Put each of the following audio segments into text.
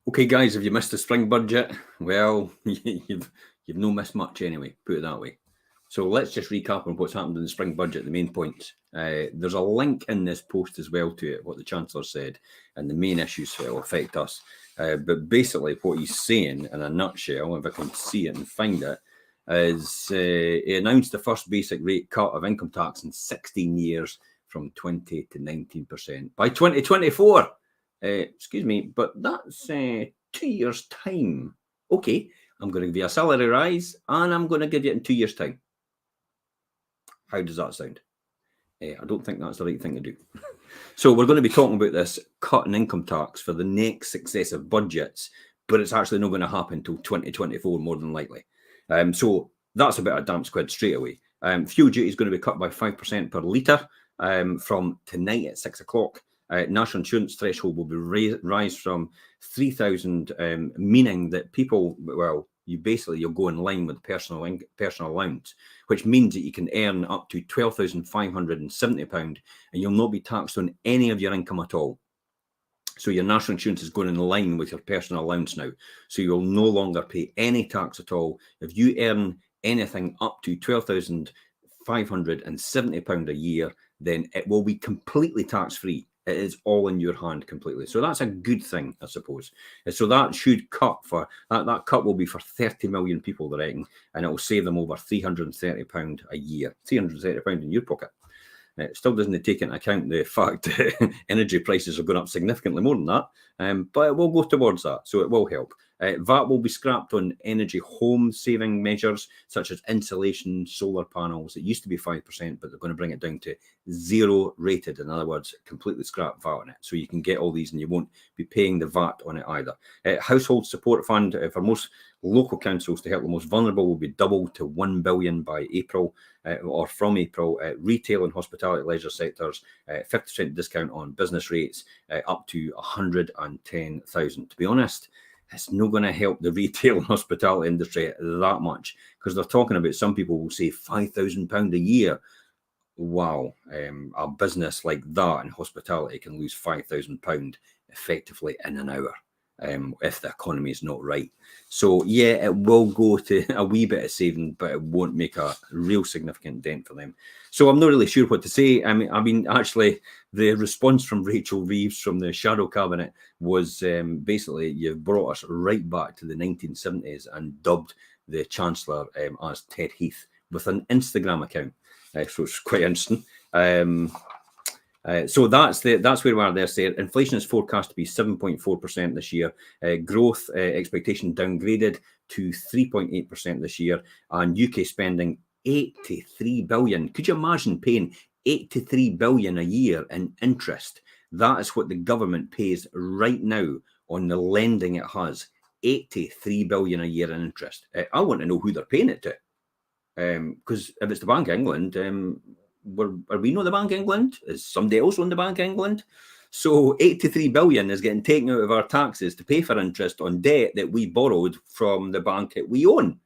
Okay, guys, have you missed the spring budget? Well, you've no missed much anyway, put it that way. So let's just recap on what's happened in the spring budget, the main points. There's a link in this post as well to it, what the Chancellor said, and the main issues that will affect us. But basically what he's saying in a nutshell, if I can see it and find it, is he announced the first basic rate cut of income tax in 16 years from 20 to 19% by 2024. Excuse me, but that's 2 years' time. Okay, I'm going to give you a salary rise and I'm going to give you it in 2 years' time. How does that sound? I don't think that's the right thing to do. So we're going to be talking about this cut in income tax for the next successive budgets, but it's actually not going to happen until 2024, more than likely. So that's about a damn squid straight away. Fuel duty is going to be cut by 5% per litre from tonight at 6 o'clock. National insurance threshold will be raised from 3,000, meaning that people, well, you'll go in line with personal allowance, which means that you can earn up to £12,570 and you'll not be taxed on any of your income at all. So your national insurance is going in line with your personal allowance now. So you'll no longer pay any tax at all. If you earn anything up to £12,570 a year, then it will be completely tax-free. It is all in your hand completely. So that's a good thing, I suppose. So that should cut for, that cut will be for 30 million people, I reckon, and it will save them over £330 a year, £330 in your pocket. It still doesn't take into account the fact that energy prices are going up significantly more than that, but it will go towards that, so it will help. VAT will be scrapped on energy home saving measures such as insulation, solar panels. It used to be 5%, but they're going to bring it down to 0 rated. In other words, completely scrap VAT on it. So you can get all these and you won't be paying the VAT on it either. Household support fund for most local councils to help the most vulnerable will be doubled to 1 billion by April or from April. Retail and hospitality leisure sectors, 50% discount on business rates up to 110,000. To be honest, it's not going to help the retail and hospitality industry that much because they're talking about, some people will say £5,000 a year. Wow, a business like that in hospitality can lose £5,000 effectively in an hour if the economy is not right. So yeah, it will go to a wee bit of saving, but it won't make a real significant dent for them. So I'm not really sure what to say. I mean, actually, the response from Rachel Reeves from the shadow cabinet was basically, you've brought us right back to the 1970s and dubbed the Chancellor as Ted Heath with an Instagram account. So it's quite interesting. So that's where we are there. Saying inflation is forecast to be 7.4% this year. Growth expectation downgraded to 3.8% this year, and UK spending 83 billion. Could you imagine paying 83 billion a year in interest? That is what the government pays right now on the lending it has. 83 billion a year in interest. I want to know who they're paying it to, because if it's the Bank of England, are we not the Bank of England? Is somebody else on the Bank of England? So 83 billion is getting taken out of our taxes to pay for interest on debt that we borrowed from the bank that we own.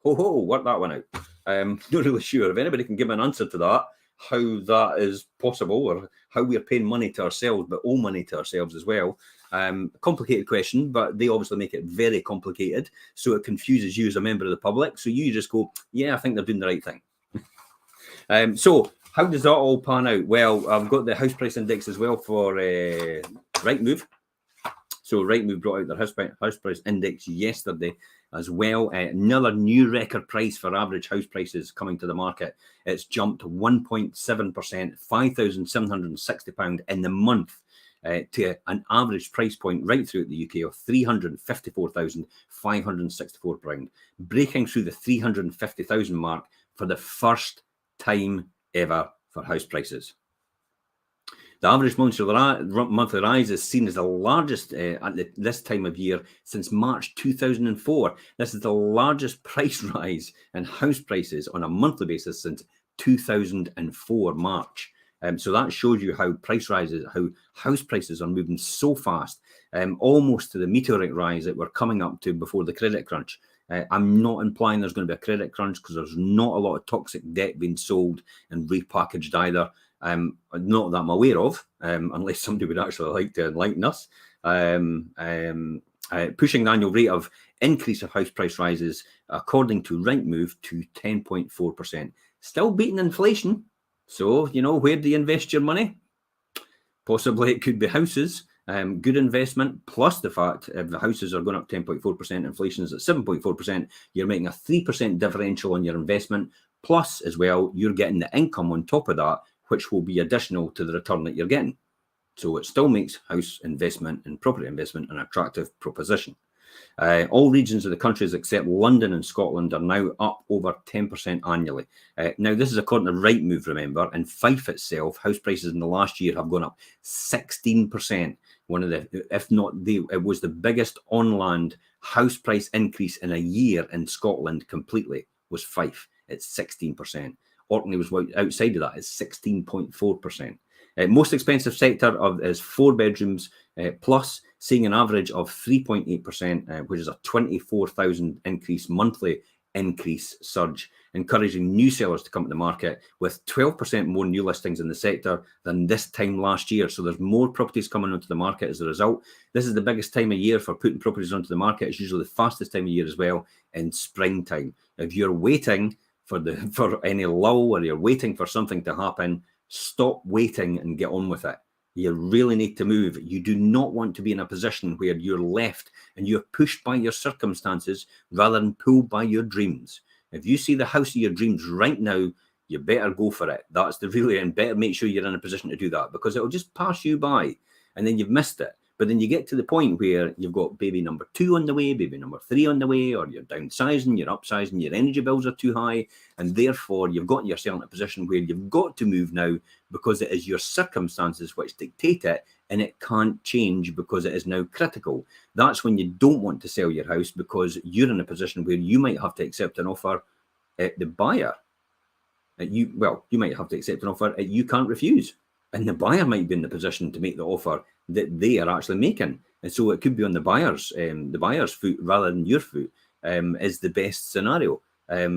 Work that one out. Not really sure. If anybody can give an answer to that, how that is possible, or how we're paying money to ourselves, but owe money to ourselves as well. Complicated question, but they obviously make it very complicated, so it confuses you as a member of the public. So you just go, yeah, I think they're doing the right thing. So how does that all pan out? Well, I've got the house price index as well for Rightmove. So Rightmove brought out their house price index yesterday as well. Another new record price for average house prices coming to the market. It's jumped 1.7%, £5,760 in the month. To an average price point right throughout the UK of £354,564, breaking through the 350,000 mark for the first time ever for house prices. The average monthly rise is seen as the largest at this time of year since March 2004. This is the largest price rise in house prices on a monthly basis since 2004 March. So that shows you how price rises, how house prices are moving so fast, almost to the meteoric rise that we're coming up to before the credit crunch. I'm not implying there's going to be a credit crunch because there's not a lot of toxic debt being sold and repackaged either. Not that I'm aware of, unless somebody would actually like to enlighten us. pushing the annual rate of increase of house price rises, according to Rightmove, to 10.4%. Still beating inflation. So, where do you invest your money? Possibly it could be houses. Good investment, plus the fact if the houses are going up 10.4%, inflation is at 7.4%, you're making a 3% differential on your investment. Plus, as well, you're getting the income on top of that, which will be additional to the return that you're getting. So it still makes house investment and property investment an attractive proposition. All regions of the countries except London and Scotland are now up over 10% annually. Now, this is according to Rightmove, remember, and Fife itself, house prices in the last year have gone up 16%. One of the, if not it was the biggest on-land house price increase in a year in Scotland completely, was Fife. It's 16%. Orkney was outside of that, it's 16.4%. Most expensive sector is 4 bedrooms plus, seeing an average of 3.8%, which is a 24,000 monthly increase surge, encouraging new sellers to come to the market, with 12% more new listings in the sector than this time last year. So there's more properties coming onto the market as a result. This is the biggest time of year for putting properties onto the market. It's usually the fastest time of year as well, in springtime. If you're waiting for any lull, or you're waiting for something to happen, stop waiting and get on with it. You really need to move. You do not want to be in a position where you're left and you're pushed by your circumstances rather than pulled by your dreams. If you see the house of your dreams right now, you better go for it. That's and better make sure you're in a position to do that, because it'll just pass you by and then you've missed it. But then you get to the point where you've got baby number 2 on the way, baby number 3 on the way, or you're downsizing, you're upsizing, your energy bills are too high, and therefore you've got yourself in a position where you've got to move now, because it is your circumstances which dictate it, and it can't change because it is now critical. That's when you don't want to sell your house, because you're in a position where you might have to accept an offer at the buyer. You might have to accept an offer you can't refuse. And the buyer might be in the position to make the offer that they are actually making. And so it could be on the buyer's foot rather than your foot, is the best scenario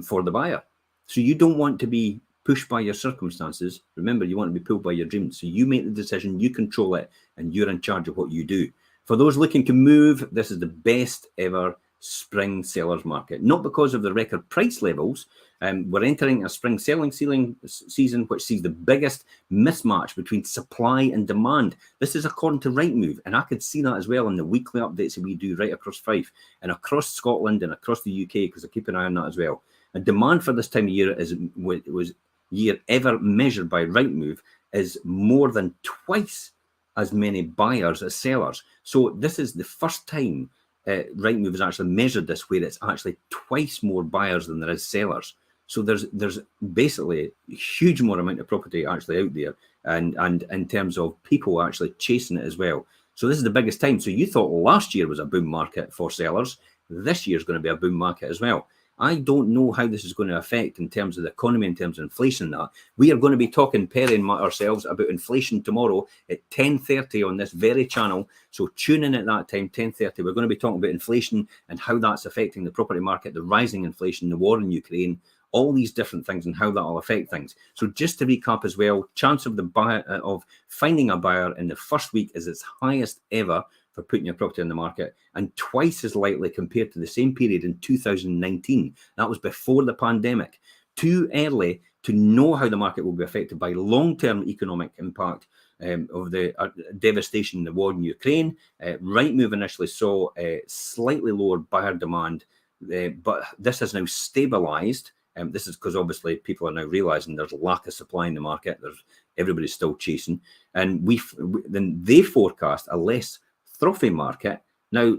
for the buyer. So you don't want to be pushed by your circumstances. Remember, you want to be pulled by your dreams. So you make the decision, you control it, and you're in charge of what you do. For those looking to move, this is the best ever spring sellers market. Not because of the record price levels. We're entering a spring selling season which sees the biggest mismatch between supply and demand. This is according to Rightmove, and I could see that as well in the weekly updates that we do right across Fife and across Scotland and across the UK, because I keep an eye on that as well. And demand for this time of year was year ever measured by Rightmove is more than twice as many buyers as sellers. So this is the first time Rightmove has actually measured this, where it's actually twice more buyers than there is sellers. So there's basically a huge more amount of property actually out there, and in terms of people actually chasing it as well. So this is the biggest time. So you thought last year was a boom market for sellers. This year is going to be a boom market as well. I don't know how this is going to affect in terms of the economy, in terms of inflation. That we are going to be talking, Perry and ourselves, about inflation tomorrow at 10:30 on this very channel. So tune in at that time, 10:30. We're going to be talking about inflation and how that's affecting the property market, the rising inflation, the war in Ukraine, all these different things, and how that will affect things. So just to recap as well, chance of the buyer of finding a buyer in the first week is its highest ever for putting your property on the market, and twice as likely compared to the same period in 2019. That was before the pandemic. Too early to know how the market will be affected by long-term economic impact of the devastation in the war in Ukraine. Rightmove initially saw a slightly lower buyer demand, but this has now stabilised. This is because obviously people are now realising there's a lack of supply in the market. Everybody's still chasing, and then they forecast a less trophy market now,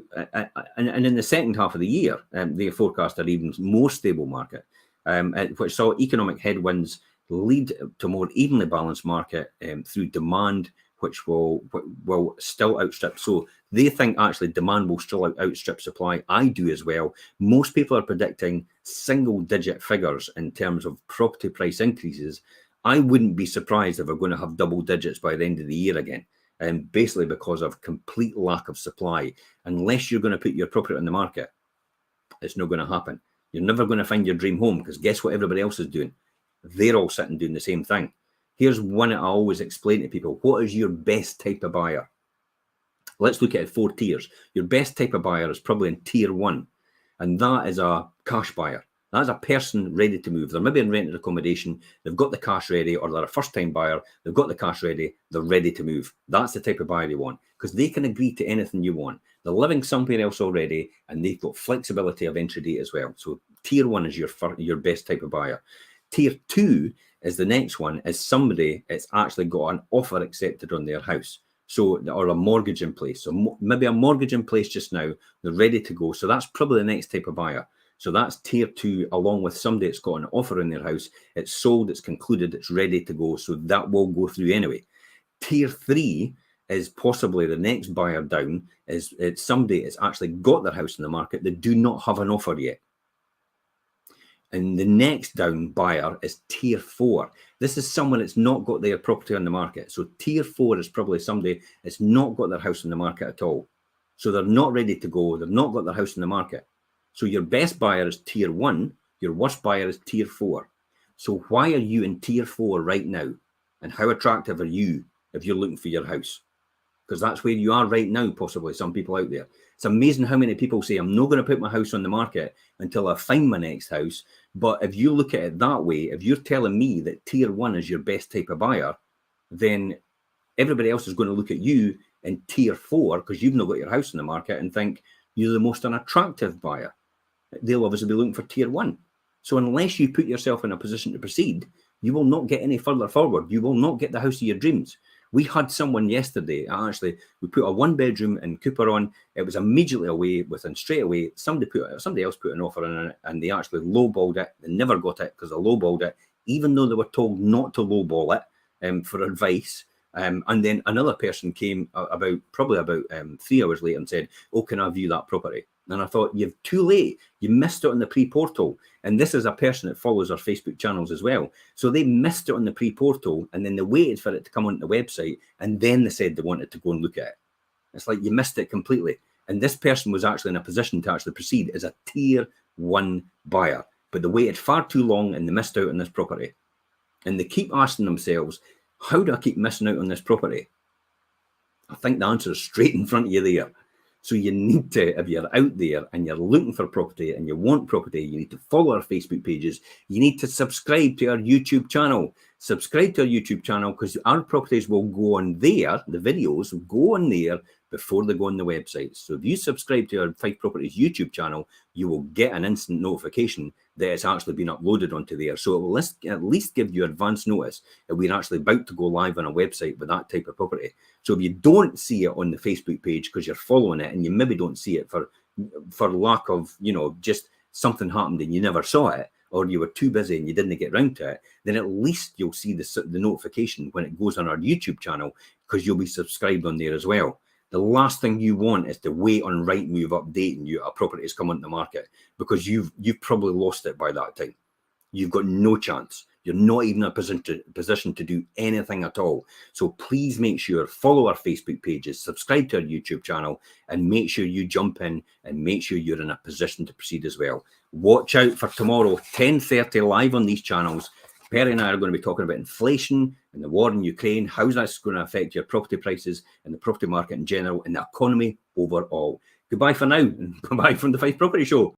and in the second half of the year, they forecast an even more stable market, which saw economic headwinds lead to a more evenly balanced market through demand, which will still outstrip. So they think actually demand will still outstrip supply. I do as well. Most people are predicting single-digit figures in terms of property price increases. I wouldn't be surprised if we're going to have double digits by the end of the year again. And basically because of complete lack of supply. Unless you're going to put your property on the market, it's not going to happen. You're never going to find your dream home, because guess what everybody else is doing? They're all sitting doing the same thing. Here's one that I always explain to people. What is your best type of buyer? Let's look at 4 tiers. Your best type of buyer is probably in tier 1, and that is a cash buyer. That's a person ready to move. They're maybe in rented accommodation, they've got the cash ready, or they're a first-time buyer, they've got the cash ready, they're ready to move. That's the type of buyer you want, because they can agree to anything you want. They're living somewhere else already, and they've got flexibility of entry date as well. So tier 1 is your best type of buyer. Tier 2 is the next one, is somebody that's actually got an offer accepted on their house. So, or a mortgage in place. So maybe a mortgage in place just now, they're ready to go. So that's probably the next type of buyer. So that's tier 2, along with somebody that's got an offer in their house. It's sold, it's concluded, it's ready to go. So that will go through anyway. Tier 3 is possibly the next buyer down. It's somebody that's actually got their house in the market. They do not have an offer yet. And the next down buyer is tier 4. This is someone that's not got their property on the market. So tier 4 is probably somebody that's not got their house on the market at all. So they're not ready to go. They've not got their house in the market. So your best buyer is tier 1. Your worst buyer is tier 4. So why are you in tier 4 right now? And how attractive are you if you're looking for your house? Because that's where you are right now, possibly, some people out there. It's amazing how many people say, I'm not going to put my house on the market until I find my next house. But if you look at it that way, if you're telling me that tier 1 is your best type of buyer, then everybody else is going to look at you in tier 4, because you've not got your house in the market, and think you're the most unattractive buyer. They'll obviously be looking for tier 1. So unless you put yourself in a position to proceed, you will not get any further forward. You will not get the house of your dreams. We had someone yesterday, actually, we put a 1-bedroom in Cooper on. It was immediately away, within straight away. Somebody else put an offer in it, and they actually lowballed it. They never got it because they lowballed it, even though they were told not to lowball it for advice. And then another person came probably about 3 hours later and said, oh, can I view that property? And I thought, you're too late. You missed it on the pre-portal. And this is a person that follows our Facebook channels as well. So they missed it on the pre-portal, and then they waited for it to come on the website, and then they said they wanted to go and look at it. It's like you missed it completely. And this person was actually in a position to actually proceed as a tier 1 buyer. But they waited far too long, and they missed out on this property. And they keep asking themselves, how do I keep missing out on this property? I think the answer is straight in front of you there. So you need to, if you're out there and you're looking for property and you want property, you need to follow our Facebook pages. You need to subscribe to our YouTube channel. Subscribe to our YouTube channel, because our properties will go on there. The videos will go on there before they go on the website. So if you subscribe to our Fife Properties YouTube channel, you will get an instant notification that it's actually been uploaded onto there. So it will at least give you advance notice that we're actually about to go live on a website with that type of property. So if you don't see it on the Facebook page because you're following it, and you maybe don't see it for lack of, just something happened and you never saw it, or you were too busy and you didn't get round to it, then at least you'll see the notification when it goes on our YouTube channel, because you'll be subscribed on there as well. The last thing you want is to wait on Rightmove updating you a property has come onto the market, because you've probably lost it by that time. You've got no chance. You're not even in a position to do anything at all. So please make sure, follow our Facebook pages, subscribe to our YouTube channel, and make sure you jump in and make sure you're in a position to proceed as well. Watch out for tomorrow, 10:30 live on these channels. Perry and I are going to be talking about inflation and the war in Ukraine, how that's going to affect your property prices and the property market in general, and the economy overall. Goodbye for now, and goodbye from the Fife Property Show.